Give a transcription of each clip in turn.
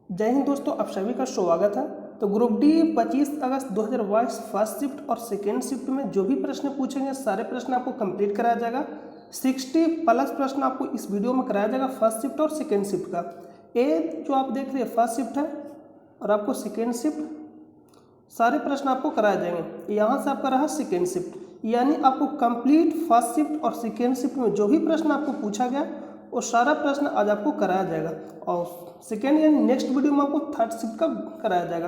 जय हिंद दोस्तों, आप सभी का स्वागत है। तो ग्रुप डी 25 अगस्त 2022 फर्स्ट शिफ्ट और सेकेंड शिफ्ट में जो भी प्रश्न पूछेंगे सारे प्रश्न आपको कंप्लीट कराया जाएगा। 60+ प्रश्न आपको इस वीडियो में कराया जाएगा फर्स्ट शिफ्ट और सेकेंड शिफ्ट का। ये जो आप देख रहे हैं फर्स्ट शिफ्ट है और आपको सेकेंड शिफ्ट सारे प्रश्न आपको कराए जाएंगे। यहाँ से आपका रहा सेकेंड शिफ्ट, यानी आपको कंप्लीट फर्स्ट शिफ्ट और सेकेंड शिफ्ट में जो भी प्रश्न आपको पूछा गया वो सारा प्रश्न आज आपको कराया जाएगा। और सेकेंड यानी नेक्स्ट वीडियो में आपको थर्ड शिफ्ट का कराया जाएगा,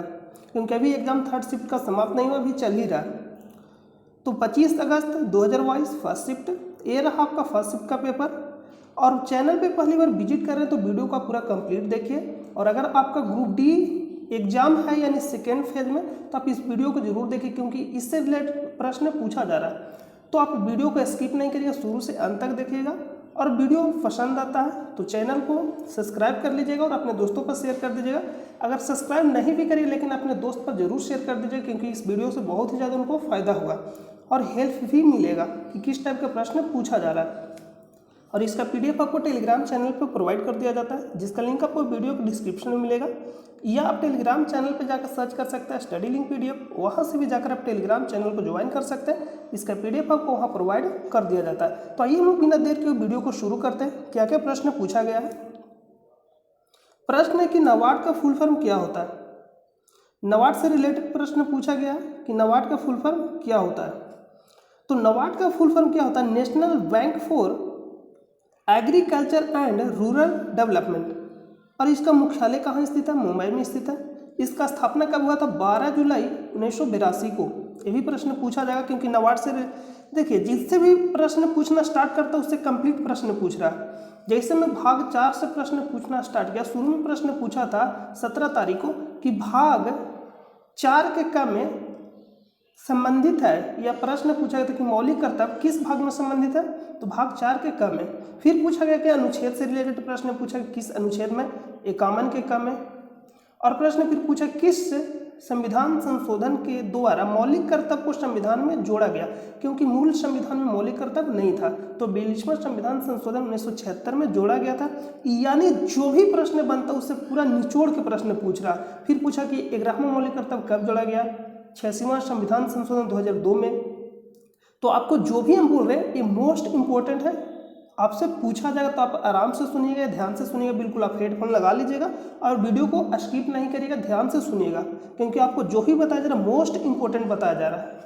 क्योंकि अभी एग्जाम थर्ड शिफ्ट का समाप्त नहीं हुआ, अभी चल ही रहा है। तो 25 अगस्त 2022 फर्स्ट शिफ्ट, ये रहा आपका फर्स्ट शिफ्ट का पेपर। और चैनल पे पहली बार विजिट कर रहे हैं तो वीडियो का पूरा कंप्लीट देखिए। और अगर आपका ग्रुप डी एग्जाम है यानी सेकेंड फेज में तो आप इस वीडियो को जरूर देखिए, क्योंकि इससे रिलेटेड प्रश्न पूछा जा रहा है। तो आप वीडियो को स्किप नहीं करिएगा, शुरू से अंत तक देखिएगा। और वीडियो पसंद आता है तो चैनल को सब्सक्राइब कर लीजिएगा और अपने दोस्तों पर शेयर कर दीजिएगा। अगर सब्सक्राइब नहीं भी करिए लेकिन अपने दोस्त पर जरूर शेयर कर दीजिएगा, क्योंकि इस वीडियो से बहुत ही ज़्यादा उनको फ़ायदा होगा और हेल्प भी मिलेगा कि किस टाइप का प्रश्न पूछा जा रहा है। और इसका PDF आपको टेलीग्राम चैनल पर प्रोवाइड कर दिया जाता है, जिसका लिंक आपको वीडियो के डिस्क्रिप्शन में मिलेगा, या आप टेलीग्राम चैनल पर जाकर सर्च कर सकते हैं स्टडी लिंक PDF, वहाँ से भी जाकर आप टेलीग्राम चैनल को ज्वाइन कर सकते हैं। इसका PDF आपको वहाँ प्रोवाइड कर दिया जाता है। तो आइए हम बिना देर के वीडियो को शुरू करते हैं। क्या क्या प्रश्न पूछा गया है। प्रश्न है कि नाबार्ड का फुल फॉर्म क्या होता है। नाबार्ड से रिलेटेड प्रश्न पूछा गया है कि नाबार्ड का फुल फॉर्म क्या होता है। तो नाबार्ड का फुल फॉर्म क्या होता है? National bank for agriculture and rural development. और इसका मुख्यालय कहाँ स्थित है? मुंबई में स्थित है। इसका स्थापना कब हुआ था? 12 जुलाई 1982 को। ये भी प्रश्न पूछा जाएगा, क्योंकि नाबार्ड से देखिए जिससे भी प्रश्न पूछना स्टार्ट करता है उससे कंप्लीट प्रश्न पूछ रहा है। जैसे मैं भाग 4 से प्रश्न पूछना स्टार्ट किया, शुरू में प्रश्न पूछा था 17 तारीख को कि भाग 4 के क में संबंधित है, या प्रश्न पूछा गया था कि मौलिक कर्तव्य किस भाग में संबंधित है, तो भाग 4 के क में। फिर पूछा गया कि अनुच्छेद से रिलेटेड प्रश्न पूछा किस अनुच्छेद में, 51 के क में। और प्रश्न फिर पूछा किस संविधान संशोधन के द्वारा मौलिक कर्तव्य को संविधान में जोड़ा गया, क्योंकि मूल संविधान में मौलिक कर्तव्य नहीं था, तो 42वां संविधान संशोधन 1976 में जोड़ा गया था। यानी जो भी प्रश्न बनता उससे पूरा निचोड़ के प्रश्न पूछ रहा। फिर पूछा कि 11वां मौलिक कर्तव्य कब जोड़ा गया? 86वां संविधान संशोधन 2002 में। तो आपको जो भी हम बोल रहे हैं ये मोस्ट इंपॉर्टेंट है, आपसे पूछा जाएगा तो आप आराम से सुनिएगा, ध्यान से सुनिएगा। बिल्कुल आप हेडफोन लगा लीजिएगा और वीडियो को स्किप नहीं करिएगा, ध्यान से सुनिएगा, क्योंकि आपको जो भी बताया जा रहा है मोस्ट इंपॉर्टेंट बताया जा रहा है।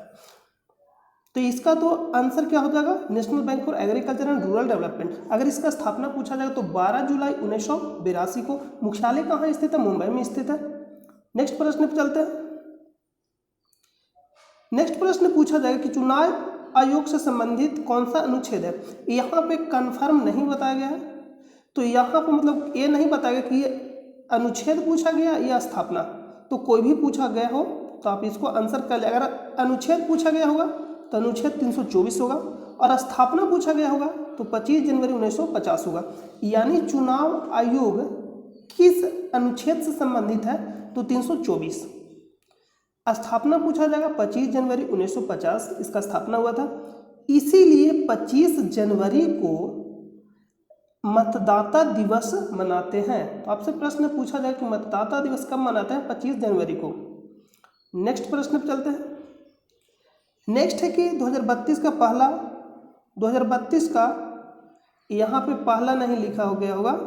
तो इसका तो आंसर क्या हो जाएगा? National bank for agriculture and rural development. अगर इसका स्थापना पूछा जाएगा तो 12 जुलाई 1982 को। मुख्यालय कहाँ स्थित है? मुंबई में स्थित है। नेक्स्ट प्रश्न पर चलते हैं। नेक्स्ट प्रश्न पूछा जाएगा कि चुनाव आयोग से संबंधित कौन सा अनुच्छेद है। यहाँ पे कंफर्म नहीं बताया गया है, तो यहाँ पे मतलब ये नहीं बताया गया कि ये अनुच्छेद पूछा गया या स्थापना। तो कोई भी पूछा गया हो तो आप इसको आंसर कर ले। अगर अनुच्छेद पूछा गया होगा तो अनुच्छेद 324 होगा, और स्थापना पूछा गया होगा तो 25 जनवरी 1950 होगा। यानी चुनाव आयोग किस अनुच्छेद से संबंधित है? तो 324। स्थापना पूछा जाएगा 25 जनवरी 1950, इसका स्थापना हुआ था। इसीलिए 25 जनवरी को मतदाता दिवस मनाते हैं। तो आपसे प्रश्न पूछा जाए कि मतदाता दिवस कब मनाते हैं? 25 जनवरी को। नेक्स्ट प्रश्न पर चलते हैं। नेक्स्ट है कि 2032 का पहला, 2032 का यहाँ पे पहला नहीं लिखा हो गया होगा,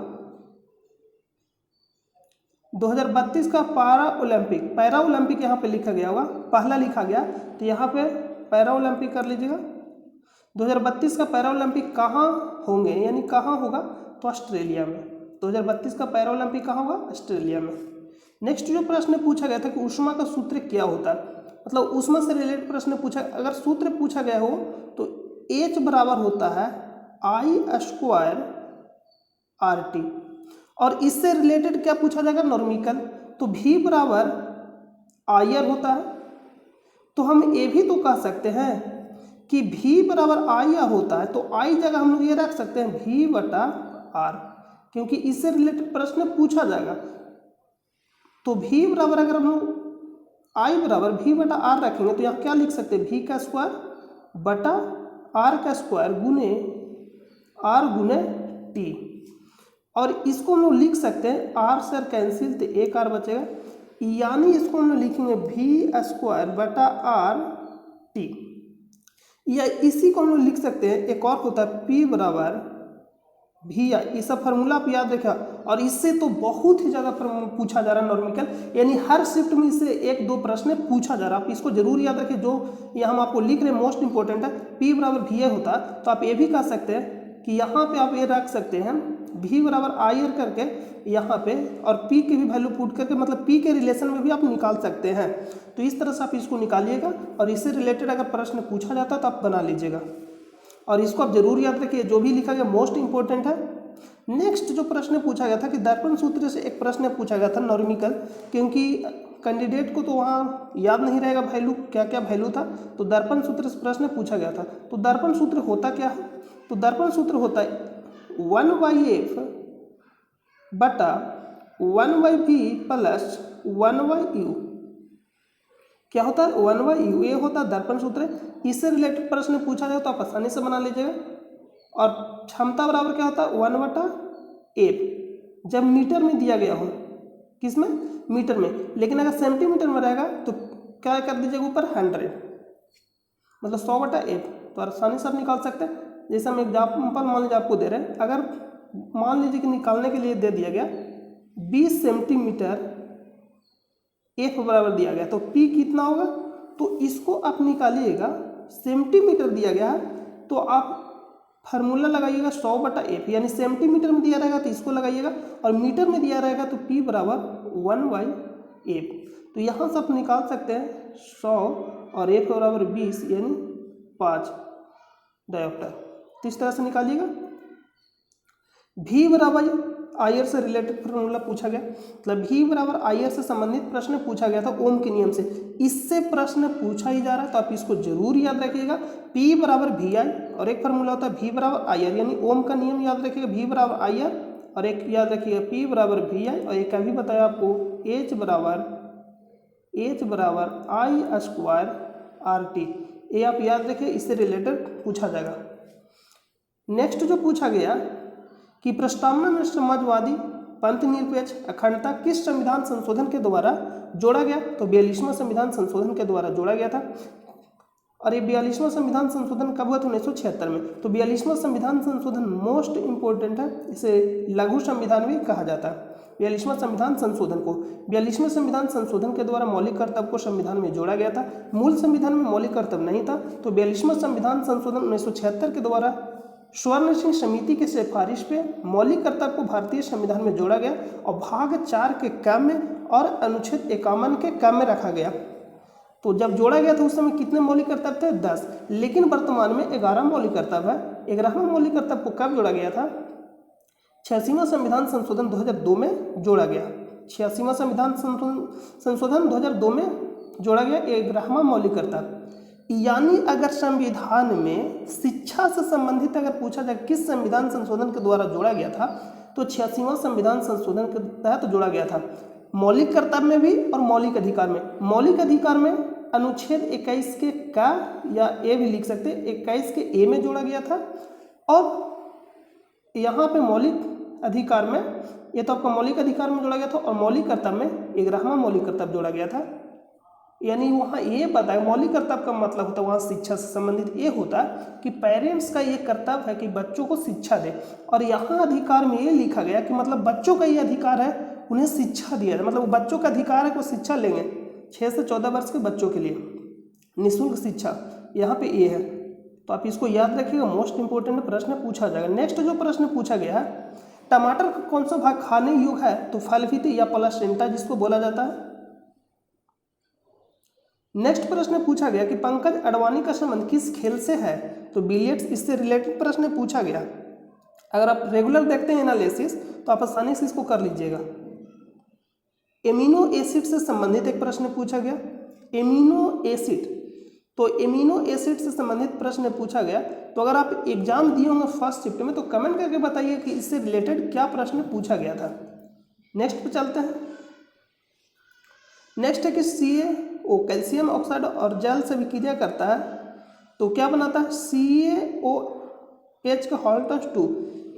2032 का पैरा ओलंपिक यहाँ पे लिखा गया होगा, पहला लिखा गया तो यहाँ पे पैरा ओलंपिक कर लीजिएगा। 2032 का पैरा ओलंपिक कहाँ होंगे, यानी कहाँ होगा? तो ऑस्ट्रेलिया में। 2032 का पैरा ओलंपिक कहाँ होगा? ऑस्ट्रेलिया में। नेक्स्ट जो प्रश्न पूछा गया था कि ऊष्मा का सूत्र क्या होता है, मतलब ऊष्मा से रिलेटेड प्रश्न पूछा। अगर सूत्र पूछा गया हो तो H बराबर होता है I² RT। और इससे रिलेटेड क्या पूछा जाएगा? नॉर्मिकल। तो V बराबर IR होता है। तो हम ये भी तो कह सकते हैं कि V बराबर IR होता है, तो I जगह हम लोग ये रख सकते हैं V/R, क्योंकि इससे रिलेटेड प्रश्न पूछा जाएगा। तो V बराबर अगर हम लोग I बराबर V/R रखेंगे तो यहाँ क्या लिख सकते हैं? V² R² गुने R गुने T। और इसको हम लोग लिख सकते हैं आर से कैंसिल तो एक आर बचेगा, यानी इसको हम लोग लिखेंगे v² बटा आर टी, या इसी को हम लोग लिख सकते हैं एक और होता है p बराबर भी आई। ये सब फार्मूला आप याद रखा, और इससे तो बहुत ही ज़्यादा पूछा जा रहा है नॉर्मिकल, यानी हर शिफ्ट में इससे एक दो प्रश्न पूछा जा रहा है। आप इसको जरूर याद रखें, जो ये हम आपको लिख रहे हैं मोस्ट इंपॉर्टेंट है। p बराबर भी आई होता तो आप ये भी कह सकते हैं कि यहाँ पे आप ये रख सकते हैं v बराबर आई आर करके यहाँ पे, और p की भी वैल्यू पुट करके, मतलब p के रिलेशन में भी आप निकाल सकते हैं। तो इस तरह से आप इसको निकालिएगा, और इससे रिलेटेड अगर प्रश्न पूछा जाता है तो आप बना लीजिएगा, और इसको आप जरूर याद रखिए, जो भी लिखा गया मोस्ट इंपॉर्टेंट है। नेक्स्ट जो प्रश्न पूछा गया था कि दर्पण सूत्र से एक प्रश्न पूछा गया था नॉर्मिकल, क्योंकि कैंडिडेट को तो वहाँ याद नहीं रहेगा वैल्यू, क्या क्या वैल्यू था, तो दर्पण सूत्र से प्रश्न पूछा गया था। तो दर्पण सूत्र होता क्या है, तो दर्पण सूत्र होता है 1/f बटा 1/v प्लस 1/u। क्या होता है 1/u, ये होता है दर्पण सूत्र। इससे रिलेटेड प्रश्न पूछा जाए तो आप आसानी से बना लीजिएगा। और क्षमता बराबर क्या होता है 1/f, जब मीटर में दिया गया हो, किसमें, मीटर में, लेकिन अगर सेंटीमीटर में रहेगा तो क्या कर दीजिएगा ऊपर 100, मतलब 100/f। तो आसानी से आप निकाल सकते हैं। जैसे हम एग्जाम्पल मान लीजिए आपको दे रहे हैं, अगर मान लीजिए कि निकालने के लिए दे दिया गया 20 सेंटीमीटर f बराबर दिया गया, तो p कितना होगा, तो इसको आप निकालिएगा। सेंटीमीटर दिया गया है तो आप फार्मूला लगाइएगा 100/f, यानी सेंटीमीटर में दिया रहेगा तो इसको लगाइएगा, और मीटर में दिया रहेगा तो p बराबर 1/f। तो यहाँ से आप निकाल सकते हैं 100 और f बराबर 20 यानी 5 डायोप्टर। तो इस तरह से निकालिएगा। v बराबर आई आर से रिलेटेड फॉर्मूला पूछा गया, मतलब v बराबर आई आर से संबंधित प्रश्न पूछा गया था ओम के नियम से। इससे प्रश्न पूछा ही जा रहा है तो आप इसको जरूर याद रखिएगा। p बराबर वी आई, और एक फार्मूला होता है v बराबर आई आर, यानी ओम का नियम याद रखिएगा, v बराबर आई आर, और एक याद रखिएगा p बराबर वी आई, और एक अभी बताया आपको h बराबर आई स्क्वायर आर टी। ये आप याद रखिए, इससे रिलेटेड पूछा जाएगा। नेक्स्ट जो पूछा गया कि प्रस्तावना में समाजवादी पंथ निरपेक्ष अखंडता किस संविधान संशोधन के द्वारा जोड़ा गया, तो 42वां संविधान संशोधन के द्वारा जोड़ा गया था। और ये 42वां संविधान संशोधन कब हुआ था 1976 में। तो 42वां संविधान संशोधन मोस्ट इंपॉर्टेंट है, इसे लघु संविधान भी कहा जाता है। 42वां संविधान संशोधन को 42वें संविधान संशोधन के द्वारा मौलिक कर्तव्य को संविधान में जोड़ा गया था। मूल संविधान में मौलिक कर्तव्य नहीं था, तो 42वां संविधान संशोधन 1976 के द्वारा स्वर्ण सिंह समिति के सिफारिश पे मौलिक कर्तव्य को भारतीय संविधान में जोड़ा गया, और भाग 4 के क में और अनुच्छेद 51 के क में रखा गया। तो जब जोड़ा गया था उस समय कितने मौलिक कर्तव्य थे 10, लेकिन वर्तमान में 11 मौलिक कर्तव्य है। 11वां मौलिक कर्तव्य को कब जोड़ा गया था, 86वां संविधान संशोधन 2002 में जोड़ा गया। 86वां संविधान संशोधन 2002 में जोड़ा गया 11वां मौलिक कर्तव्य। यानी अगर संविधान में शिक्षा से संबंधित अगर पूछा जाए किस संविधान संशोधन के द्वारा जोड़ा गया था, तो 86वां संविधान संशोधन के तहत जोड़ा गया था। मौलिक कर्तव्य में भी और मौलिक अधिकार में। मौलिक अधिकार में अनुच्छेद 21 के का या ए भी लिख सकते, 21 के ए में जोड़ा गया था, और यहाँ पे मौलिक अधिकार में, ये तो आपका मौलिक अधिकार में जोड़ा गया था, और मौलिक कर्तव्य में 11वां मौलिक कर्तव्य जोड़ा गया था। यानी वहाँ ये पता है मौलिक कर्तव्य का मतलब होता है वहाँ शिक्षा से संबंधित ये होता है कि पेरेंट्स का ये कर्तव्य है कि बच्चों को शिक्षा दे, और यहाँ अधिकार में ये लिखा गया कि मतलब बच्चों का ये अधिकार है उन्हें शिक्षा दिया जाए, मतलब बच्चों का अधिकार है कि वो शिक्षा लेंगे। 6 से 14 वर्ष के बच्चों के लिए निःशुल्क शिक्षा यहाँ पे ये है, तो आप इसको याद रखिएगा। मोस्ट इंपोर्टेंट प्रश्न पूछा जाएगा। नेक्स्ट जो प्रश्न पूछा गया है, टमाटर का कौन सा भाग खाने योग्य है, तो फलफिती या प्लासेंटा जिसको बोला जाता है। नेक्स्ट प्रश्न पूछा गया कि पंकज अडवाणी का संबंध किस खेल से है, तो बिलियर्ड्स, इससे रिलेटेड प्रश्न पूछा गया। अगर आप रेगुलर देखते हैं एनालिसिस तो आप आसानी से इसको कर लीजिएगा। एमिनो एसिड से संबंधित एक प्रश्न पूछा गया। एमिनो एसिड, तो एमिनो एसिड से संबंधित प्रश्न पूछा गया। तो अगर आप एग्जाम दिए होंगे फर्स्ट शिफ्ट में तो कमेंट करके बताइए कि इससे रिलेटेड क्या प्रश्न पूछा गया था। नेक्स्ट पे चलते हैं। नेक्स्ट है कि CaO कैल्शियम ऑक्साइड और जल से विक्रिया करता है तो क्या बनाता है CaOH का हॉल्टस 2,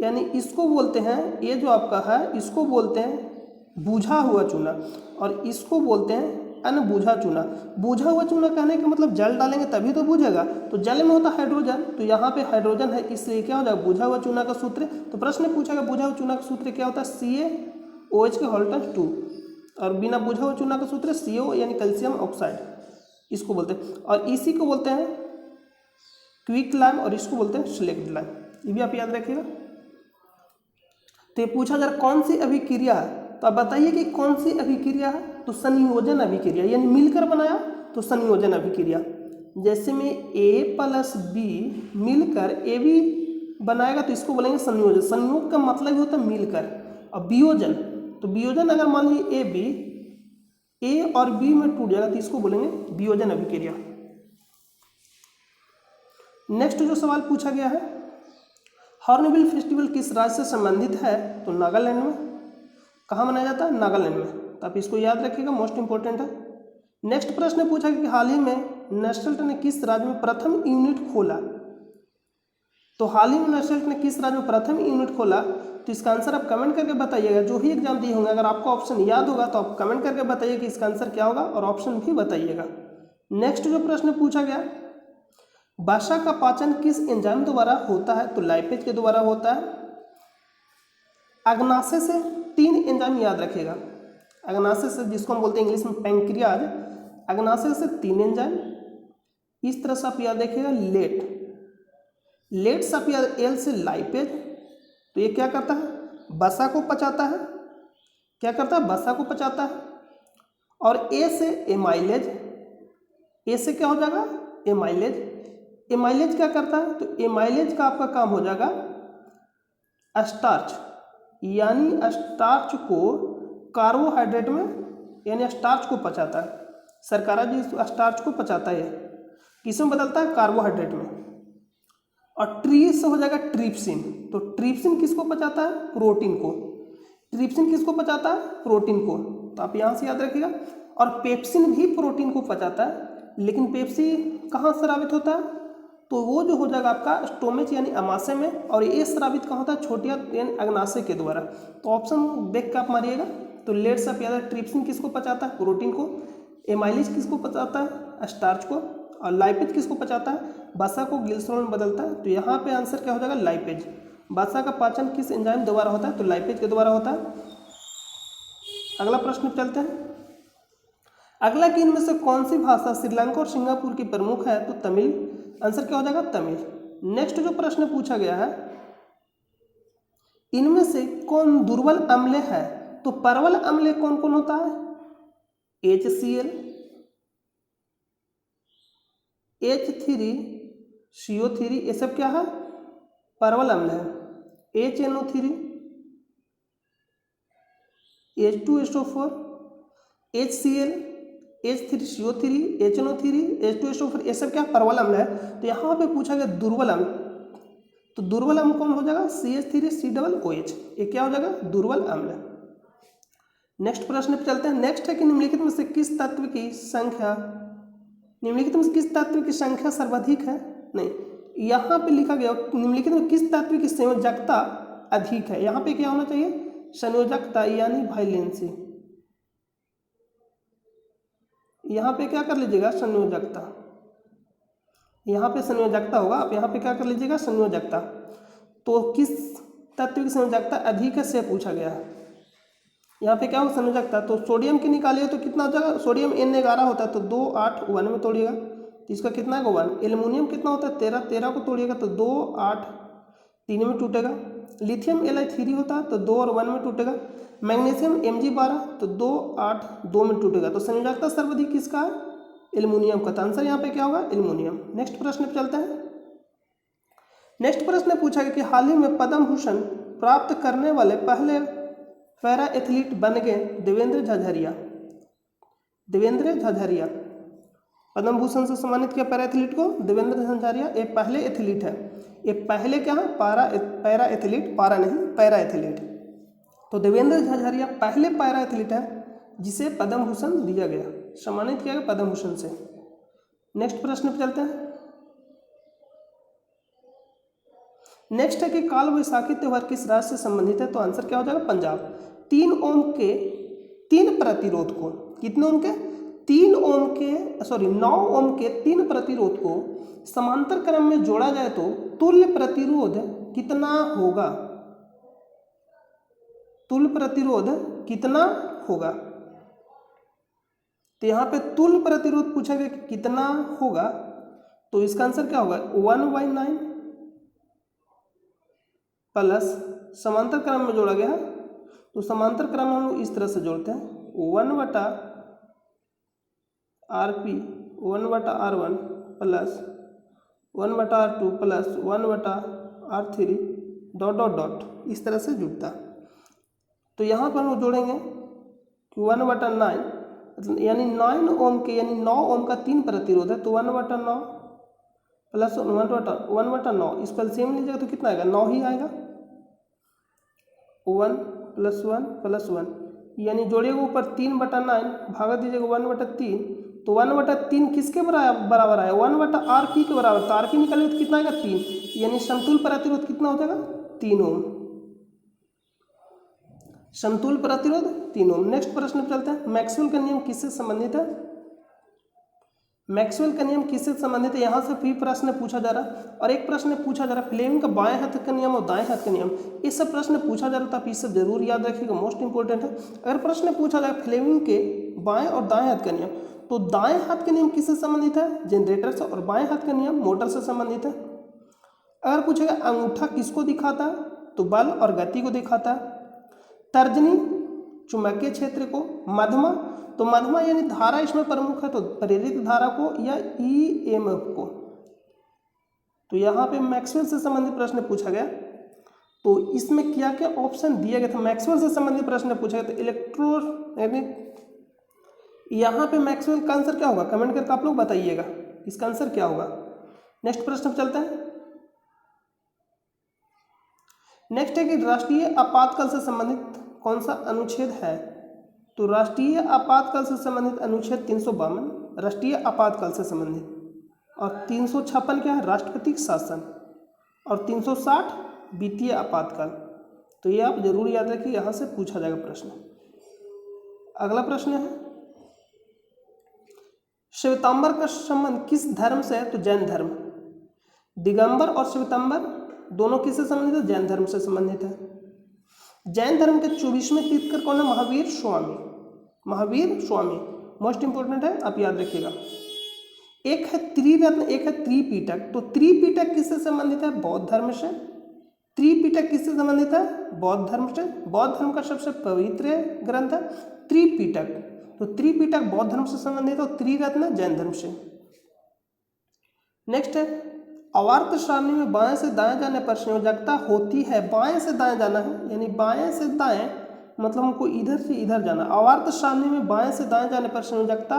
यानी इसको बोलते हैं, ये जो आपका है इसको बोलते हैं बुझा हुआ चूना, और इसको बोलते हैं अनबुझा चूना। बुझा हुआ चूना कहने का मतलब जल डालेंगे तभी तो बुझेगा, तो जल में होता है हाइड्रोजन, तो यहाँ पे हाइड्रोजन है इसलिए क्या हो जाएगा बुझा हुआ चूना का सूत्र। तो प्रश्न पूछा गया बुझा हुआ चूना का सूत्र क्या होता है, CaOH के होल टाइम्स 2, और बिना बुझा हुआ चूना का सूत्र CO यानी कैल्शियम ऑक्साइड, इसको बोलते हैं। और इसी को बोलते हैं क्विक लाइम, और इसको बोलते हैं सिलेक्ट लाइम, ये भी आप याद रखिएगा। तो ये पूछा जरा कौन सी अभिक्रिया है, तो आप बताइए कि कौन सी अभिक्रिया है, तो संयोजन अभिक्रिया, यानी मिलकर बनाया तो संयोजन अभिक्रिया। जैसे में A+B मिलकर AB बनाएगा तो इसको बोलेंगे संयोजन। संयोग का मतलब होता है मिलकर, और वियोजन, तो वियोजन अगर मान लीजिए A और B में टूट जाएगा तो इसको बोलेंगे वियोजन अभिक्रिया। नेक्स्ट जो सवाल पूछा गया है, हॉर्नबिल फेस्टिवल किस राज्य से संबंधित है, तो नागालैंड में। कहाँ मनाया जाता है, नागालैंड में, तो आप इसको याद रखिएगा, मोस्ट इंपॉर्टेंट है। नेक्स्ट प्रश्न पूछा कि हाल ही में नेस्टल्ट ने किस राज्य में प्रथम यूनिट खोला, तो हाल ही में नेस्टल्ट ने किस राज्य में प्रथम यूनिट खोला, तो इसका आंसर आप कमेंट करके बताइएगा। जो ही एग्जाम दिए होंगे अगर आपको ऑप्शन याद होगा तो आप कमेंट करके बताइए कि इसका आंसर क्या होगा, और ऑप्शन भी बताइएगा। नेक्स्ट जो प्रश्न पूछा गया, वसा का पाचन किस एंजाइम द्वारा होता है, तो लाइपेज के द्वारा होता है। अग्नाशय से 3 एंजाइम याद रखिएगा, अग्नाशय से जिसको हम बोलते हैं इंग्लिश में पैंक्रियाज, अग्नाशय से 3 एंजाइम। इस तरह से आप याद रखिएगा लेट से आप याद, L से लाइपेज, तो ये क्या करता है, वसा को पचाता है, क्या करता है, वसा को पचाता है। और A से एमाइलेज, A से क्या हो जाएगा, एमाइलेज। एमाइलेज क्या करता है, तो एमाइलेज का आपका काम हो जाएगा स्टार्च, यानी स्टार्च को कार्बोहाइड्रेट में, यानी स्टार्च को पचाता है। शर्करा जी स्टार्च को पचाता है, किसमें बदलता है, कार्बोहाइड्रेट में। और ट्री से हो जाएगा ट्रिप्सिन, तो ट्रिप्सिन किसको पचाता है, प्रोटीन को। ट्रिप्सिन किसको पचाता है, प्रोटीन को, तो आप यहाँ से याद रखिएगा। और पेप्सिन भी प्रोटीन को पचाता है, लेकिन पेप्सी कहाँ स्रावित होता है, तो वो जो हो जाएगा आपका स्टोमेच यानी अमाशय में, और ये स्रावित कहाँ होता है, छोटिया यानी अग्नाशय के द्वारा। तो ऑप्शन देख के आप मारिएगा। तो लेट से आप याद है, ट्रिप्सिन किसको पचाता है, प्रोटीन को। एमाइलेज किसको पचाता है, स्टार्च को। और लाइपेज किसको पचाता है, वसा को ग्लिसरॉल में बदलता है। तो यहाँ पे आंसर क्या हो जाएगा, लाइपेज। वसा का पाचन किस एंजाइम द्वारा होता है, तो लाइपेज के द्वारा होता है। अगला प्रश्न चलते हैं। अगला कि इनमें से कौन सी भाषा श्रीलंका और सिंगापुर की प्रमुख है, तो तमिल। आंसर क्या हो जाएगा, तमिल। नेक्स्ट जो प्रश्न पूछा गया है, इनमें से कौन दुर्बल अम्ल है, तो प्रबल अम्ल कौन कौन होता है, HCl, H3CO3, ये सब क्या है, प्रबल अम्ल है। HNO3, H2SO4, HCl, H3CO3, HNO3, H2SO4, ये सब क्या प्रबल अम्ल है। तो यहाँ पे पूछा गया दुर्बल अम्ल, तो दुर्बल अम्ल कौन हो जाएगा, CH3COOH, ये क्या हो जाएगा, दुर्बल अम्ल। नेक्स्ट प्रश्न पे चलते हैं। नेक्स्ट है कि निम्नलिखित में से किस तत्व की संख्या, निम्नलिखित में से किस तत्व की संख्या सर्वाधिक है, नहीं, यहाँ पे लिखा गया निम्नलिखित में किस तत्व की संयोजकता अधिक है। यहाँ पे क्या होना चाहिए, संयोजकता यानी वाइलेंसी। यहाँ पे क्या कर लीजिएगा, संयोजकता, यहाँ पे संयोजकता होगा, आप यहाँ पे क्या कर लीजिएगा, संयोजकता। तो किस तत्व की संयोजकता अधिक है से पूछा गया है। यहाँ पे क्या होगा, संयोजकता। तो सोडियम की निकालिए तो कितना हो जाएगा, सोडियम N11 होता है तो 2 8 1 में तोड़िएगा, तो इसका कितना है 1। एल्युमिनियम कितना होता है 13, 13 को तोड़िएगा तो 2 8 3 में टूटेगा। लिथियम Li3 होता है तो 2 और 1 में टूटेगा। मैग्नीशियम Mg12 तो 2 8 2 में टूटेगा। तो संयोजकता सर्वाधिक किसका है, एल्युमिनियम का। तो आंसर यहाँ पे क्या होगा, एल्युमिनियम। नेक्स्ट प्रश्न पे चलते हैं। नेक्स्ट प्रश्न पूछा गया कि हाल ही में पद्म भूषण प्राप्त करने वाले पहले पैरा एथलीट बन गए देवेंद्र झाझरिया। देवेंद्र झाझरिया पद्म भूषण से सम्मानित किया पैरा एथलीट को, देवेंद्र झाझरिया। ये पहले एथलीट है, ये पहले क्या है, पैरा एथलीट, पारा नहीं, पैरा एथलीट। तो देवेंद्र झाझरिया पहले पैरा एथलीट है जिसे पद्म भूषण दिया गया, सम्मानित किया गया पद्म भूषण से। नेक्स्ट प्रश्न पे चलते हैं। नेक्स्ट है कि काल वैसाखी त्यौहार किस राज्य से संबंधित है, तो आंसर क्या हो जाएगा, पंजाब। 3 ओम के 3 प्रतिरोध को, कितने ओम के, 3 ओम के, सॉरी 9 ओम के 3 प्रतिरोध को समांतर क्रम में जोड़ा जाए तो तुल्य प्रतिरोध कितना होगा, तुल्य प्रतिरोध कितना होगा। तो यहाँ पे तुल्य प्रतिरोध पूछा गया कि कितना होगा, तो इसका आंसर क्या होगा, 1/9 प्लस समांतर क्रम में जोड़ा गया है, तो समांतर क्रम हम लोग इस तरह से जोड़ते हैं, 1/RP 1/R1 plus 1/R2 plus 1/R3 dot dot dot, इस तरह से जुड़ता है। तो यहाँ पर हम लोग जोड़ेंगे कि 1/9 यानी 9 ओम के, यानी 9 ओम का 3 प्रतिरोध है, तो 1/9 प्लस 1/9, इसको एलसीएम लीजिएगा तो कितना आएगा, 9 ही आएगा। 1 + 1 + 1 यानी जोड़िएगा ऊपर 3/9 भागा दीजिएगा 1/3, तो 1/3 किसके बराबर आया, 1/RP के बराबर, तो RP निकालेंगे तो कितना आएगा, 3, यानी समतुल्य प्रतिरोध कितना हो जाएगा, 3 ओम, समतुल्य प्रतिरोध 3 ओम। नेक्स्ट प्रश्न पे चलते हैं, मैक्सवेल का नियम किससे संबंधित है, मैक्सवेल का नियम किससे संबंधित है, यहाँ से भी प्रश्न पूछा जा रहा है, और एक प्रश्न पूछा जा रहा है फ्लेमिंग का बाएं हाथ का नियम और दाएं हाथ का नियम, ये सब प्रश्न पूछा जा रहा था, आप ये सब जरूर याद रखिएगा, मोस्ट इंपॉर्टेंट है। अगर प्रश्न पूछा जाए फ्लेमिंग के बाएं और दाएं हाथ का नियम, तो दाएं हाथ का नियम किससे संबंधित है, जनरेटर से, और बाएं हाथ का नियम मोटर से संबंधित है। अगर पूछेगा अंगूठा किसको दिखाता है, तो बल और गति को दिखाता है। तर्जनी चुंबकीय क्षेत्र को, मध्यमा, तो मध्यमा यानी धारा इसमें प्रमुख है, तो प्रेरित धारा को या ईएमएफ को। तो यहाँ पे मैक्सवेल से संबंधित प्रश्न पूछा गया, तो इसमें क्या क्या ऑप्शन दिया गया था, मैक्सवेल से संबंधित प्रश्न पूछा गया, तो इलेक्ट्रोमैग्नेटिक, यहाँ पे मैक्सवेल का आंसर क्या होगा, कमेंट करके आप लोग बताइएगा इसका आंसर क्या होगा। नेक्स्ट प्रश्न पे चलते हैं। नेक्स्ट है कि राष्ट्रीय आपातकाल से संबंधित कौन सा अनुच्छेद है, तो राष्ट्रीय आपातकाल से संबंधित अनुच्छेद 352 राष्ट्रीय आपातकाल से संबंधित, और 356 क्या है, राष्ट्रपति शासन, और 360 वित्तीय आपातकाल। तो ये आप जरूर याद रखिए, यहाँ से पूछा जाएगा प्रश्न। अगला प्रश्न है, श्वेतांबर का संबंध किस धर्म से है, तो जैन धर्म। दिगंबर और श्वेतांबर दोनों किससे संबंधित है, जैन धर्म से संबंधित है। जैन धर्म के 24वें तीर्थंकर कौन है, महावीर स्वामी, महावीर स्वामी, मोस्ट इंपोर्टेंट है, आप याद रखिएगा। एक है त्रिरत्न, एक है त्रिपिटक, तो त्रिपिटक किससे संबंधित है, बौद्ध धर्म से। त्रिपिटक किससे संबंधित है, बौद्ध धर्म से, बौद्ध धर्म का सबसे पवित्र ग्रंथ है त्रिपिटक, तो त्रिपिटक बौद्ध धर्म से संबंधित है, और त्रिरत्न जैन धर्म से। नेक्स्ट है, आवर्त सारणी में बाएं से दाएं जाने पर संयोजकता होती है, बाएं से दाएं जाना है, यानी बाएं से दाएं मतलब हमको इधर से इधर जाना। आवर्त सारणी में बाएं से दाएं जाने पर संयोजकता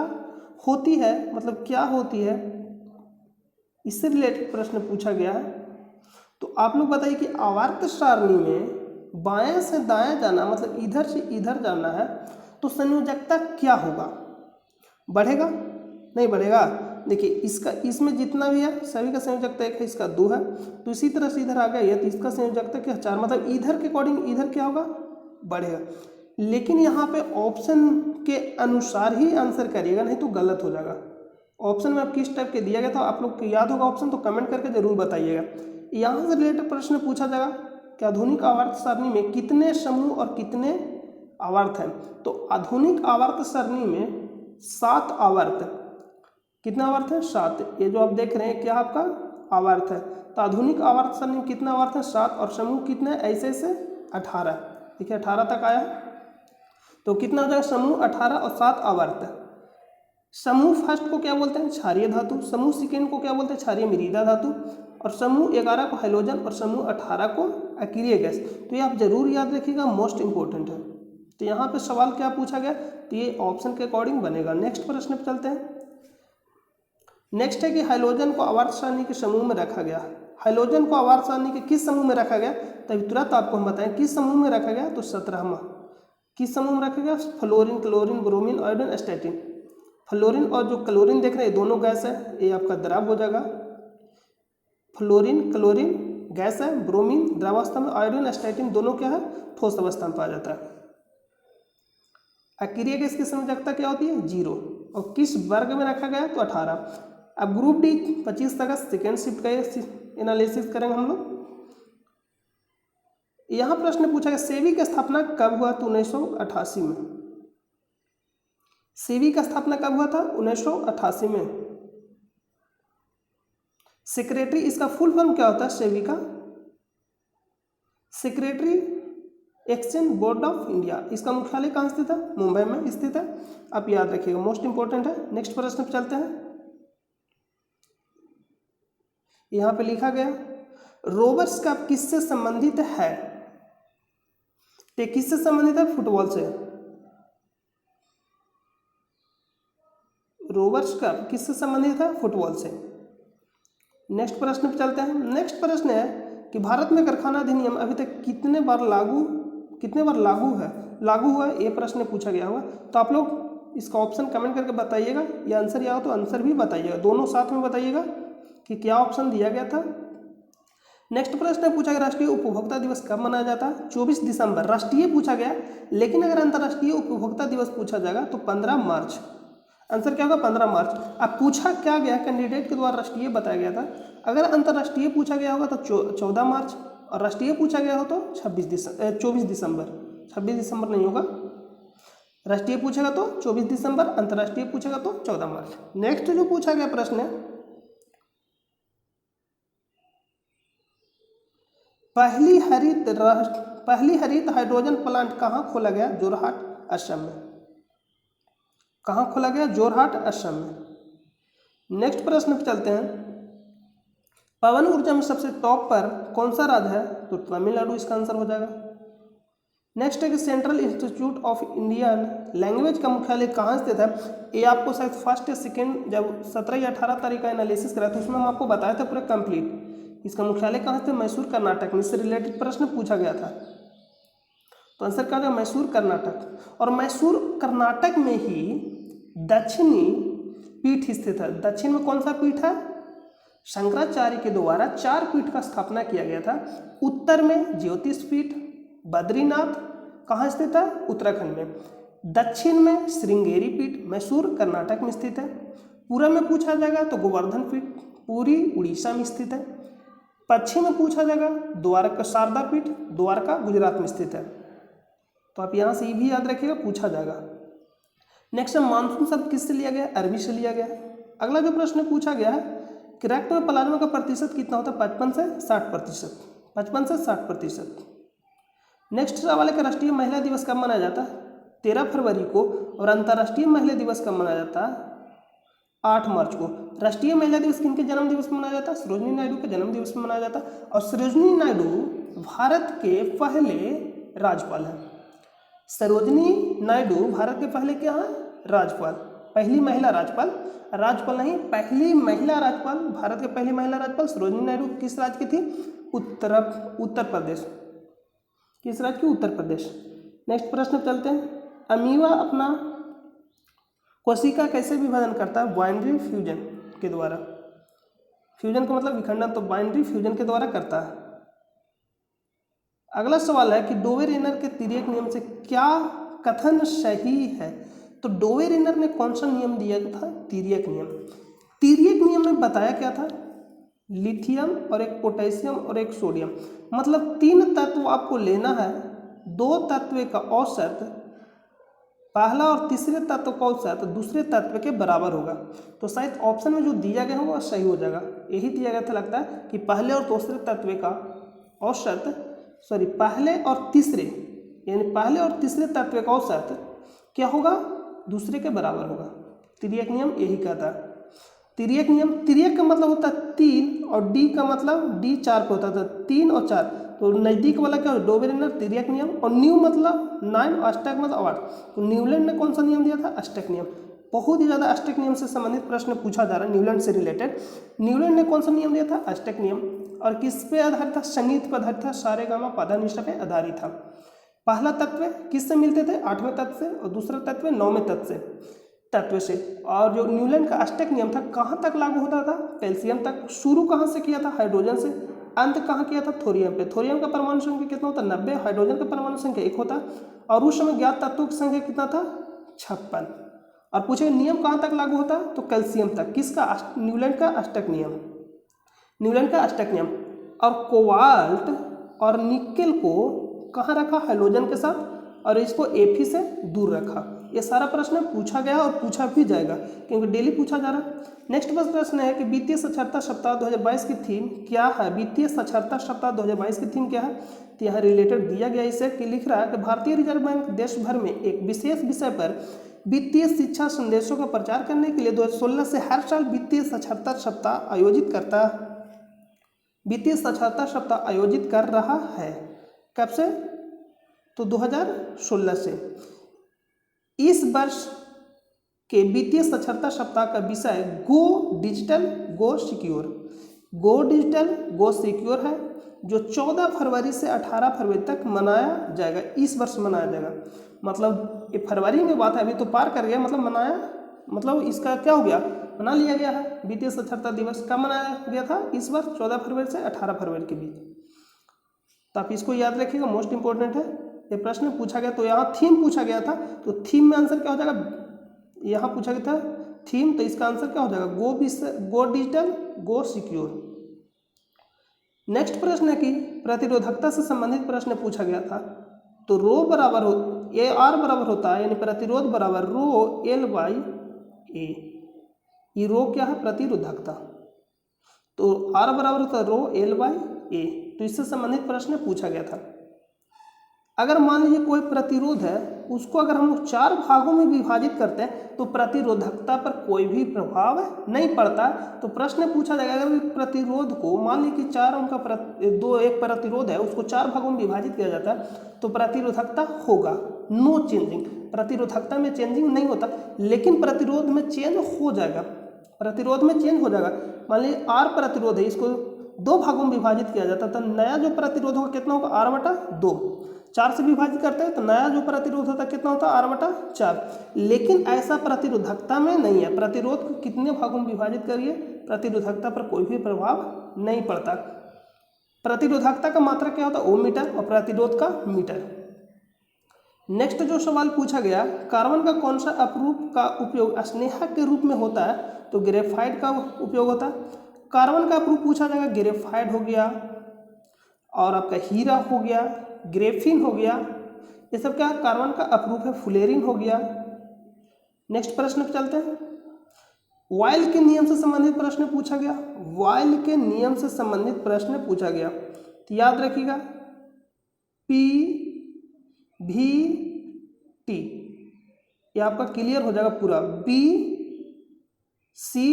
होती है, मतलब क्या होती है, इससे रिलेटेड प्रश्न पूछा गया है। तो आप लोग बताइए कि आवर्त सारणी में बाएं से दाएं जाना मतलब इधर से इधर जाना है, तो संयोजकता क्या होगा, बढ़ेगा, नहीं बढ़ेगा। देखिए इसका, इसमें जितना भी है सभी का संयोजकता 1 है, इसका 2 है, तो इसी तरह से इधर आ गया ये, तो इसका संयोजकता क्या 4, मतलब इधर के अकॉर्डिंग इधर क्या होगा, बढ़ेगा। लेकिन यहाँ पे ऑप्शन के अनुसार ही आंसर करिएगा, नहीं तो गलत हो जाएगा। ऑप्शन में आप किस टाइप के दिया गया था, आप लोग को याद होगा ऑप्शन, तो कमेंट करके जरूर बताइएगा। यहाँ से रिलेटेड प्रश्न पूछा जाएगा कि आधुनिक आवर्त सारणी में कितने समूह और कितने आवर्त हैं, तो आधुनिक आवर्त सारणी में 7 आवर्त, कितना आवर्त है, 7। ये जो आप देख रहे हैं क्या आपका आवर्त है, तो आधुनिक आवर्त सारणी में कितना आवर्त है, 7, और समूह कितने, ऐसे से 18, देखिए 18 तक आया, तो कितना हो जाएगा, समूह 18 और 7 आवर्त। समूह फर्स्ट को क्या बोलते हैं, क्षारीय धातु, समूह सेकेंड को क्या बोलते हैं, क्षारीय मृदा धातु, और समूह 11 को हाइड्रोजन, और समूह 18 को अक्रिय गैस। तो ये आप जरूर याद रखिएगा, मोस्ट इंपॉर्टेंट है। तो यहाँ पे सवाल क्या पूछा गया, तो ये ऑप्शन के अकॉर्डिंग बनेगा। नेक्स्ट प्रश्न पे चलते हैं। नेक्स्ट है कि हाइड्रोजन को आवर्त सारणी के समूह में रखा गया, हाइड्रोजन को आवर्त सारणी के किस समूह में रखा गया, तभी तुरंत आपको हम बताएं किस समूह में रखा गया, तो 17वां। किस समूह में रखा गया, fluorine, chlorine, bromine, iodine, एस्टेटिन। Fluorine और जो क्लोरीन देख रहे हैं दोनों गैस है, ये आपका द्रव हो जाएगा। फ्लोरीन, क्लोरीन, गैस है, ब्रोमीन द्रवावस्था में, आयोडीन एस्टाइटिन दोनों क्या है, ठोस अवस्था में पाया जाता है। अक्रिय गैस की संयोजकता क्या होती है, 0, और किस वर्ग में रखा गया, तो 18। अब ग्रुप डी 25 अगस्त सेकेंड शिफ्ट का एनालिसिस करेंगे हम लोग। यहाँ प्रश्न पूछा गया सेबी की स्थापना कब हुआ, तो 1988 में। सेबी का स्थापना कब हुआ था, 1988 में। सेक्रेटरी, इसका फुल फॉर्म क्या होता है सेबी का, secretary exchange board of India. इसका मुख्यालय कहाँ स्थित है, मुंबई में स्थित है, आप याद रखिएगा, मोस्ट इंपॉर्टेंट है। नेक्स्ट प्रश्न पे चलते हैं। यहां पे लिखा गया रोबर्स कप किससे संबंधित है, तो किससे संबंधित है, फुटबॉल से। रोबर्स कप किससे संबंधित है, फुटबॉल से। नेक्स्ट प्रश्न पे चलते हैं। नेक्स्ट प्रश्न है कि भारत में कारखाना अधिनियम अभी तक कितने बार लागू हुआ है, ये प्रश्न पूछा गया हुआ। तो आप लोग इसका ऑप्शन कमेंट करके बताइएगा, या आंसर या हो तो आंसर भी बताइएगा, दोनों साथ में बताइएगा कि क्या ऑप्शन दिया गया था। नेक्स्ट प्रश्न पूछा गया राष्ट्रीय उपभोक्ता दिवस कब मनाया जाता है, 24 दिसंबर। राष्ट्रीय पूछा गया, लेकिन अगर अंतर्राष्ट्रीय उपभोक्ता दिवस पूछा जाएगा तो 15 मार्च। आंसर क्या होगा, 15 मार्च। अब पूछा क्या गया, कैंडिडेट के द्वारा राष्ट्रीय बताया गया था। अगर अंतर्राष्ट्रीय पूछा गया होगा तो 14 मार्च, और राष्ट्रीय पूछा गया हो तो 24 दिसंबर। 26 दिसंबर नहीं होगा, राष्ट्रीय पूछेगा तो 24 दिसंबर, अंतर्राष्ट्रीय पूछेगा तो 14 मार्च। नेक्स्ट जो पूछा गया प्रश्न है, पहली हरित हाइड्रोजन प्लांट कहाँ खोला गया, जोरहाट असम में। कहाँ खोला गया, जोरहाट असम में। नेक्स्ट प्रश्न पे चलते हैं। पवन ऊर्जा में सबसे टॉप पर कौन सा राज्य है, तो तमिलनाडु इसका आंसर हो जाएगा। नेक्स्ट है कि central institute of Indian language का मुख्यालय कहाँ स्थित है। ये आपको शायद फर्स्ट या सेकेंड जब 17 या 18 तारीख का एनालिसिस करा था उसमें हम आपको बताया था पूरा कंप्लीट। इसका मुख्यालय कहाँ स्थित, मैसूर कर्नाटक में। इससे रिलेटेड प्रश्न पूछा गया था, तो आंसर क्या होगा, मैसूर कर्नाटक। और मैसूर कर्नाटक में ही दक्षिणी पीठ स्थित है। दक्षिण में कौन सा पीठ है, शंकराचार्य के द्वारा 4 पीठ का स्थापना किया गया था। उत्तर में ज्योतिष पीठ, बद्रीनाथ कहाँ स्थित है, उत्तराखंड में। दक्षिण में श्रृंगेरी पीठ, मैसूर कर्नाटक में स्थित है। पूर्व में पूछा जाएगा तो गोवर्धन पीठ, पुरी उड़ीसा में स्थित है। पश्चिम में पूछा जाएगा द्वारका शारदा पीठ, द्वारका गुजरात में स्थित है। तो आप यहाँ से ये भी याद रखिएगा, पूछा जाएगा। नेक्स्ट मानसून शब्द किससे लिया गया, अरबी से लिया गया। अगला जो प्रश्न पूछा गया है कि रक्त में प्लाज्मा का प्रतिशत कितना होता है, 55 से 60%। 55 से 60%। नेक्स्ट सवाल है कि राष्ट्रीय महिला दिवस कब मनाया जाता है, 13 फरवरी को। और अंतर्राष्ट्रीय महिला दिवस कब मनाया जाता है, 8 मार्च को। राष्ट्रीय महिला दिवस किनके जन्म दिवस में मनाया जाता है, सरोजिनी नायडू के जन्म दिवस में मनाया जाता है। और सरोजिनी नायडू भारत के पहले राज्यपाल हैं। सरोजिनी नायडू भारत के पहले क्या है, राज्यपाल, पहली महिला राज्यपाल। राज्यपाल नहीं, पहली महिला राज्यपाल, भारत के पहली महिला राज्यपाल सरोजिनी नायडू किस राज्य की थी, उत्तर प्रदेश। किस राज्य की, उत्तर प्रदेश। नेक्स्ट प्रश्न चलते हैं। अमीबा अपना कोशिका कैसे विभाजन करता है, बाइनरी फ्यूजन के द्वारा। फ्यूजन का मतलब विखंडन, तो बाइनरी फ्यूजन के द्वारा करता है। अगला सवाल है कि डोवेरेनर के तिर्यक नियम से क्या कथन सही है। तो डोवेरेनर ने कौन सा नियम दिया था, तिर्यक नियम। तिर्यक नियम में बताया क्या था, लिथियम और एक पोटेशियम और एक सोडियम, मतलब 3 तत्व आपको लेना है। 2 तत्व का औसत पहला और तीसरे तत्व का औसत दूसरे तत्व के बराबर होगा। तो शायद ऑप्शन में जो दिया गया होगा सही हो जाएगा। यही दिया गया था लगता है कि पहले और दूसरे तत्व का औसत, पहले और तीसरे, यानी पहले और तीसरे तत्व का औसत क्या होगा, दूसरे के बराबर होगा। तिर्यक नियम यही कहता है। तिर्यक नियम, तिर्यक का मतलब होता है 3 और डी का मतलब डी 4 पे होता था, 3 और 4, तो नज़दीक वाला क्या हो, डोवेरेनर तिर्यक नियम। और न्यू मतलब 9 और अष्टक मतलब 8, तो न्यूलैंड ने कौन सा नियम दिया था, अष्टक नियम। बहुत ही ज़्यादा अष्टक नियम से संबंधित प्रश्न पूछा जा रहा है, न्यूलैंड से रिलेटेड। न्यूलैंड ने कौन सा नियम दिया था, अष्टक नियम। और किस पे आधारित था, संगीत पर आधारित था, सारेगामा पाधानिसा पे आधारित था। पहला तत्व किससे मिलते थे, 8वें तत्व से, और दूसरा तत्व 9वें तत्व से। और जो न्यूलैंड का अष्टक नियम था कहाँ तक लागू होता था, कैल्शियम तक। शुरू कहाँ से किया था, हाइड्रोजन से, अंत कहाँ किया था? थोरियम पे। थोरियम का परमाणु संख्या कितना होता? 90। हाइड्रोजन का परमाणु संख्या 1 होता और उस समय ज्ञात तत्वों की संख्या कितना था? 56। और पूछे नियम कहाँ तक लागू होता? तो कैल्शियम तक। किसका? न्यूलैंड का अष्टक नियम। न्यूलैंड का अष्टक नियम। और कोबाल्ट और निकेल को कहाँ रखा? हैलोजन के साथ, और इसको Fe से दूर रखा। ये सारा प्रश्न पूछा गया और पूछा भी जाएगा क्योंकि डेली पूछा जा रहा है। नेक्स्ट बस प्रश्न है कि वित्तीय साक्षरता सप्ताह 2022 की थीम क्या है? वित्तीय साक्षरता सप्ताह 2022 की थीम क्या है? तो यहाँ रिलेटेड दिया गया इसे कि लिख रहा है कि भारतीय रिजर्व बैंक देश भर में एक विशेष विषय पर वित्तीय शिक्षा संदेशों का प्रचार करने के लिए 2016 से हर साल वित्तीय साक्षरता सप्ताह आयोजित करता है। वित्तीय साक्षरता सप्ताह आयोजित कर रहा है। कब से? तो 2016 से। इस वर्ष के वित्तीय साक्षरता सप्ताह का विषय गो डिजिटल गो सिक्योर। गो डिजिटल गो सिक्योर है, जो 14 फरवरी से 18 फरवरी तक मनाया जाएगा। इस वर्ष मनाया जाएगा, मतलब ये फरवरी में बात है, अभी तो पार कर गया, मतलब मनाया, मतलब इसका क्या हो गया? मना लिया गया है। वित्तीय साक्षरता दिवस कब मनाया गया था? इस वर्ष 14 फरवरी से 18 फरवरी के बीच। तो आप इसको याद रखिएगा, मोस्ट इंपॉर्टेंट है। ये प्रश्न पूछा गया, तो यहाँ थीम पूछा गया था, तो थीम में आंसर क्या हो जाएगा? यहाँ पूछा गया था थीम, तो इसका आंसर क्या हो जाएगा? गो डिजिटल गो सिक्योर। नेक्स्ट प्रश्न है कि प्रतिरोधकता से संबंधित प्रश्न पूछा गया था, तो रो बराबर हो ए आर बराबर होता है, यानी प्रतिरोध बराबर रो एल बाई ए। ये रो क्या है? प्रतिरोधकता। तो आर बराबर होता है रो एल बाई ए। तो इससे संबंधित प्रश्न पूछा गया था। अगर मान लीजिए कोई प्रतिरोध है, उसको अगर हम लोग 4 भागों में विभाजित करते हैं तो प्रतिरोधकता पर कोई भी प्रभाव नहीं पड़ता। तो प्रश्न पूछा जाएगा, अगर प्रतिरोध को मान लीजिए कि 4 ओम का एक प्रतिरोध है, उसको 4 भागों में विभाजित किया जाता है तो प्रतिरोधकता होगा नो चेंजिंग। प्रतिरोधकता में चेंजिंग नहीं होता, लेकिन प्रतिरोध में चेंज हो जाएगा। प्रतिरोध में चेंज हो जाएगा। मान लीजिए आर प्रतिरोध है, इसको 2 भागों में विभाजित किया जाता है, तो नया जो प्रतिरोध होगा कितना होगा? R/2। 4 से विभाजित करते हैं तो नया जो प्रतिरोध होता है कितना होता है? R/4। लेकिन ऐसा प्रतिरोधकता में नहीं है। प्रतिरोध को कितने भागों में विभाजित करिए, प्रतिरोधकता पर कोई भी प्रभाव नहीं पड़ता। प्रतिरोधकता का मात्रा क्या होता है? ओम मीटर, और प्रतिरोध का मीटर। नेक्स्ट जो सवाल पूछा गया, कार्बन का कौन सा अपरूप का उपयोग स्नेहक के रूप में होता है? तो ग्रेफाइट का उपयोग होता है। कार्बन का अपरूप पूछा जाएगा, ग्रेफाइट हो गया, और आपका हीरा हो गया, ग्रेफिन हो गया, ये सब क्या कार्बन का अपरूप है। फुलेरिन हो गया। नेक्स्ट प्रश्न पे चलते हैं। वाइल के नियम से संबंधित प्रश्न पूछा गया। वाइल के नियम से संबंधित प्रश्न पूछा गया, तो याद रखिएगा P V T, ये आपका क्लियर हो जाएगा पूरा। B C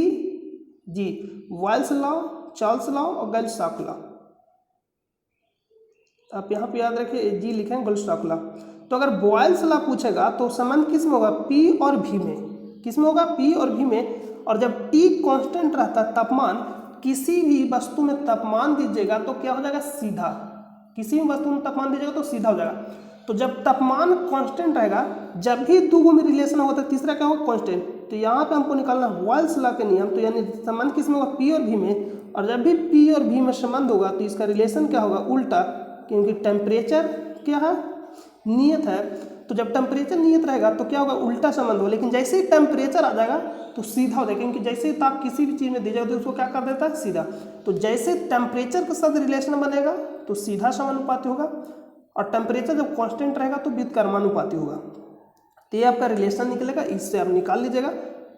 G, वाइल्स लॉ, चार्ल्स लॉ और गॉल्स्टॉक लॉ। आप यहाँ पे याद रखिए, जी लिखेंगे गॉल्स्टॉक लॉ। तो अगर बॉयल्स लॉ पूछेगा तो संबंध किस में होगा? P और V में। किस में होगा? P और V में। और जब T कांस्टेंट रहता है, तापमान, किसी भी वस्तु में तापमान दीजिएगा तो क्या हो जाएगा? सीधा। किसी भी वस्तु में तापमान दीजिएगा तो सीधा हो जाएगा। तो जब तापमान कांस्टेंट रहेगा, जब भी 2 में रिलेशन होगा तो तीसरा क्या होगा? कांस्टेंट। तो यहाँ पे हमको निकालना बॉयल्स लॉ के नियम, तो यानी संबंध किस में होगा? P और V में। और जब भी P और V में संबंध होगा तो इसका रिलेशन क्या होगा? उल्टा, क्योंकि टेम्परेचर क्या है? नियत है। तो जब टेम्परेचर नियत रहेगा तो क्या होगा? उल्टा संबंध होगा। लेकिन जैसे ही टेम्परेचर आ जाएगा तो सीधा हो जाएगा, क्योंकि जैसे ही ताप किसी भी चीज़ में दीजिएगा तो उसको क्या कर देता है? सीधा। तो जैसे टेम्परेचर के साथ रिलेशन बनेगा तो सीधा समानुपाती होगा, और टेम्परेचर जब कांस्टेंट रहेगा तो व्युत्क्रमानुपाती होगा। तो ये आपका रिलेशन निकलेगा, इससे आप निकाल लीजिएगा।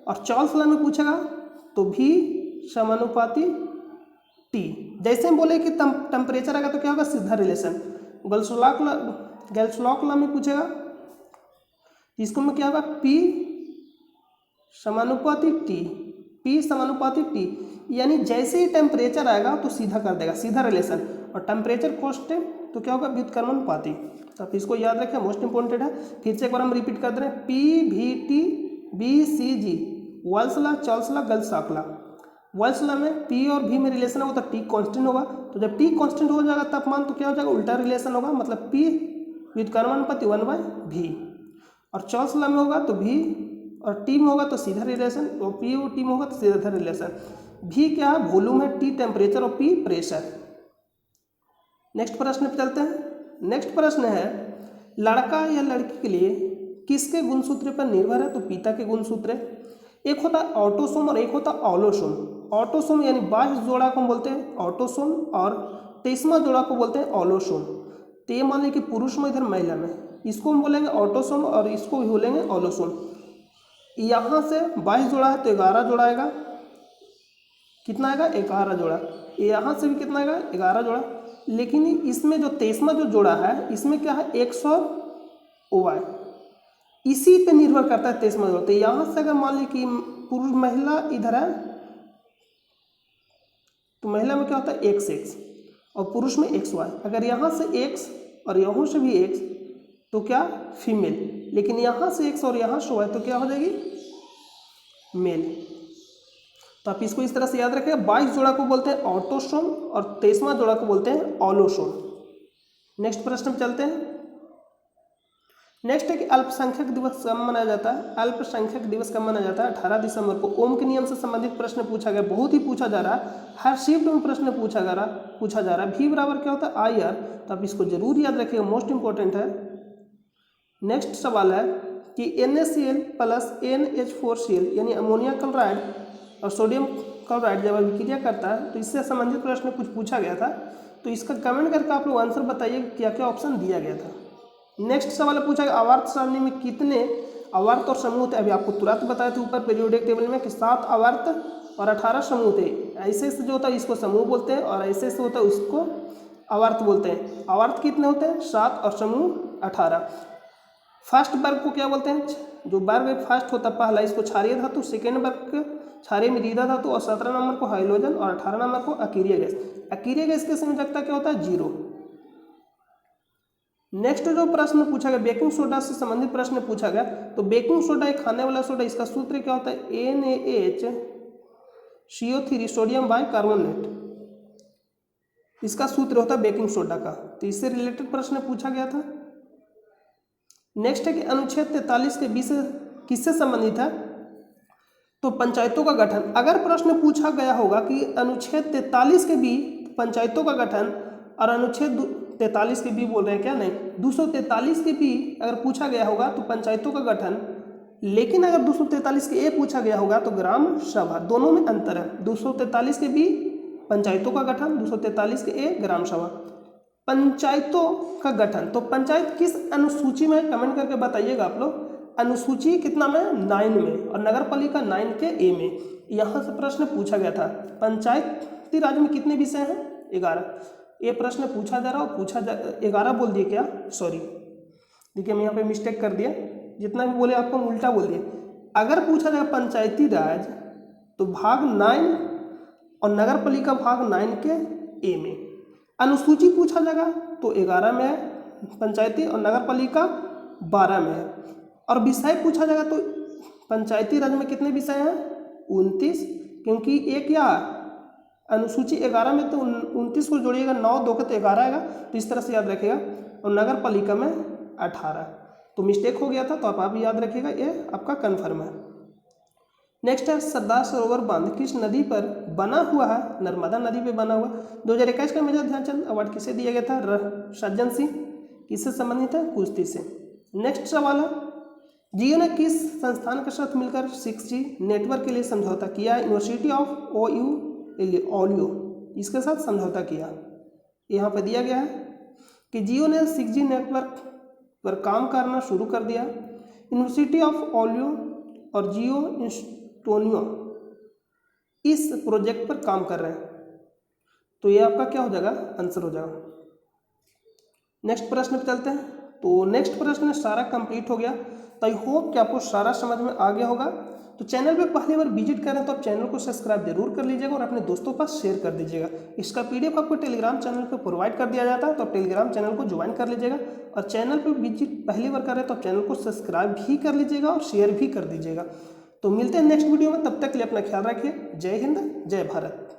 और चार्ल्स लॉ में पूछेगा तो भी समानुपाती T। जैसे हम बोले कि टेम्परेचर आएगा तो क्या होगा? सीधा रिलेशन। गॉल्स्टॉक लॉ में पूछेगा, इसको में क्या होगा? P समानुपाती T, P समानुपाती T, यानी जैसे ही टेम्परेचर आएगा तो सीधा कर देगा, सीधा रिलेशन। और टेम्परेचर कांस्टेंट तो क्या होगा? व्युत्क्रमानुपाती। तो आप इसको याद रखें, मोस्ट इंपॉर्टेंट है। फिर से एक बार हम रिपीट कर दे रहे हैं, P V T B C G, वाइल्स लॉ, चार्ल्स लॉ, गॉल्स्टॉक लॉ। वाइल्स लॉ में P और V में रिलेशन होगा तो T कांस्टेंट होगा। तो जब T कांस्टेंट हो जाएगा तापमान, तो क्या हो जाएगा? उल्टा रिलेशन होगा, मतलब P व्युत्क्रमानुपाती 1/V। और चार्ल्स लॉ में होगा तो V और T में होगा तो सीधा रिलेशन, और P और T में होगा तो सीधा रिलेशन। V क्या है? वॉल्यूम है, T टेम्परेचर और P प्रेशर। नेक्स्ट प्रश्न पे चलते हैं। नेक्स्ट प्रश्न है लड़का या लड़की के लिए किसके गुणसूत्र पर निर्भर है? तो पिता के गुणसूत्र। एक होता है ऑटोसोम और एक होता है ऑलोसोम। ऑटोसोम यानी 22 जोड़ा को बोलते हैं ऑटोसोम और 23वां जोड़ा को बोलते हैं ऑलोसोम। तो ये मान लीजिए कि पुरुष में इधर महिला में, इसको हम बोलेंगे ऑटोसोम और इसको भी बोलेंगे ऑलोसोम। यहाँ से 22 जोड़ा है तो 11 जोड़ा आएगा। कितना आएगा? 11 जोड़ा। यहाँ से भी कितना आएगा? 11 जोड़ा। लेकिन इसमें जो 23वां जो जोड़ा है इसमें क्या है? एक्स और वाई, इसी पे निर्भर करता है 23वां जोड़ा। तो यहाँ से अगर मान ली कि पुरुष महिला इधर है तो महिला में क्या होता है? एक्स एक्स और पुरुष में एक्स वाई। अगर यहाँ से एक्स और यहाँ से भी एक्स तो क्या? फीमेल। लेकिन यहाँ से एक्स और यहाँ से वाई तो क्या हो जाएगी? मेल। तो आप इसको इस तरह से याद रखें। 22 जोड़ा को बोलते हैं ऑटोसोम और 23वां जोड़ा को बोलते हैं ऑलोसोम। नेक्स्ट प्रश्न पे चलते हैं। नेक्स्ट है कि अल्पसंख्यक दिवस कब मनाया जाता है? अल्पसंख्यक दिवस कब मनाया जाता है? 18 दिसंबर को। ओम के नियम से संबंधित प्रश्न पूछा गया, बहुत ही पूछा जा रहा है, हर शिफ्ट में प्रश्न पूछा जा रहा है। भी बराबर क्या होता है? I R. तो आप इसको जरूर याद रखिएगा, मोस्ट इंपॉर्टेंट है। नेक्स्ट सवाल है कि NaCl प्लस NH4Cl यानी अमोनिया क्लोराइड और सोडियम क्लोराइड जब अभिक्रिया करता है तो इससे संबंधित प्रश्न कुछ पूछा गया था। तो इसका कमेंट करके आप लोग आंसर बताइए क्या क्या ऑप्शन दिया गया था। नेक्स्ट सवाल पूछा गया आवर्त सारणी में कितने आवर्त और समूह थे? अभी आपको तुरंत बताए थे ऊपर पीरियोडिक टेबल में कि 7 आवर्त और 18 समूह थे। ऐसे से जो होता है इसको समूह बोलते हैं और ऐसे से होता है उसको आवर्त बोलते हैं। आवर्त कितने होते हैं? 7 और समूह 18। फर्स्ट वर्ग को क्या बोलते हैं? जो वर्ग फर्स्ट होता है पहला, इसको क्षारीय धातु, सेकेंड वर्ग क्षारीय मृदा धातु और 17 नंबर को हाइड्रोजन और 18 नंबर को अकीरिय गैस। अकीरिय गैस की संयोजकता क्या होता है? 0। नेक्स्ट जो प्रश्न पूछा गया बेकिंग सोडा से संबंधित प्रश्न पूछा गया। तो बेकिंग सोडा एक खाने वाला सोडा, इसका सूत्र क्या होता है? NaHCO3 सोडियम बाइकार्बोनेट, इसका सूत्र होता है बेकिंग सोडा का। तो इससे रिलेटेड प्रश्न पूछा गया था। नेक्स्ट है कि अनुच्छेद 43 के 20 किससे संबंधित है? तो पंचायतों का गठन। अगर प्रश्न पूछा गया होगा कि अनुच्छेद 43 के 20 पंचायतों का गठन और अनुच्छेद 43 के बी बोल रहे हैं क्या? नहीं, 243 के बी अगर पूछा गया होगा तो पंचायतों का गठन। लेकिन अगर 243 के ए पूछा गया होगा तो ग्राम सभा। दोनों में अंतर है। 243 के बी पंचायतों का गठन, 243 के ए ग्राम सभा। पंचायतों का गठन, तो पंचायत किस अनुसूची में? कमेंट करके बताइएगा आप लोग। अनुसूची कितना में? 9 में और नगर पालिका 9 के ए में। यहाँ से प्रश्न पूछा गया था। पंचायती राज में कितने विषय हैं? 11। ये प्रश्न पूछा जा रहा हो, 11 बोल दिए क्या? सॉरी, देखिए मैं यहाँ पे मिस्टेक कर दिया, जितना भी बोले आपको उल्टा बोल दिए। अगर पूछा जाएगा पंचायती राज तो भाग 9 और नगर पालिका भाग 9 के ए में। अनुसूची पूछा जाएगा तो 11 में है पंचायती और नगर पालिका 12 में है। और विषय पूछा जाएगा तो पंचायती राज में कितने विषय हैं? 29, क्योंकि एक या अनुसूची 11 में तो 29 को जोड़िएगा, 9 2 के तो 11 आएगा। तो इस तरह से याद रखिएगा। और नगर पालिका में 18, तो मिस्टेक हो गया था, तो आप याद रखिएगा, ये आपका कन्फर्म है। नेक्स्ट है सरदार सरोवर बांध किस नदी पर बना हुआ है? नर्मदा नदी पे बना हुआ। 2021 का मेजर ध्यानचंद अवार्ड किसे दिया गया था? सज्जन सिंह। किससे संबंधित है? कुश्ती से। नेक्स्ट सवाल है जियो ने किस संस्थान के साथ मिलकर 6G नेटवर्क के लिए समझौता किया? यूनिवर्सिटी ऑफ ओलियो इसके साथ समझौता किया। यहाँ पर दिया गया है कि जियो ने 6G नेटवर्क पर काम करना शुरू कर दिया। यूनिवर्सिटी ऑफ ओलियो और जियो इंस्टोनियो इस प्रोजेक्ट पर काम कर रहे हैं। तो ये आपका क्या हो जाएगा? आंसर हो जाएगा। नेक्स्ट प्रश्न पे चलते हैं। तो नेक्स्ट प्रश्न सारा कंप्लीट हो गया। तो आई होप कि आपको सारा समझ में आ गया होगा। तो चैनल पे पहली बार विजिट करें तो आप चैनल को सब्सक्राइब जरूर कर लीजिएगा और अपने दोस्तों के पास शेयर कर दीजिएगा। इसका PDF आपको टेलीग्राम चैनल पे प्रोवाइड कर दिया जाता है, तो आप टेलीग्राम चैनल को ज्वाइन कर लीजिएगा। और चैनल पे विजिट पहली बार करें तो आप चैनल को सब्सक्राइब भी कर लीजिएगा और शेयर भी कर दीजिएगा। तो मिलते हैं नेक्स्ट वीडियो में, तब तक के लिए अपना ख्याल रखिए। जय हिंद, जय भारत।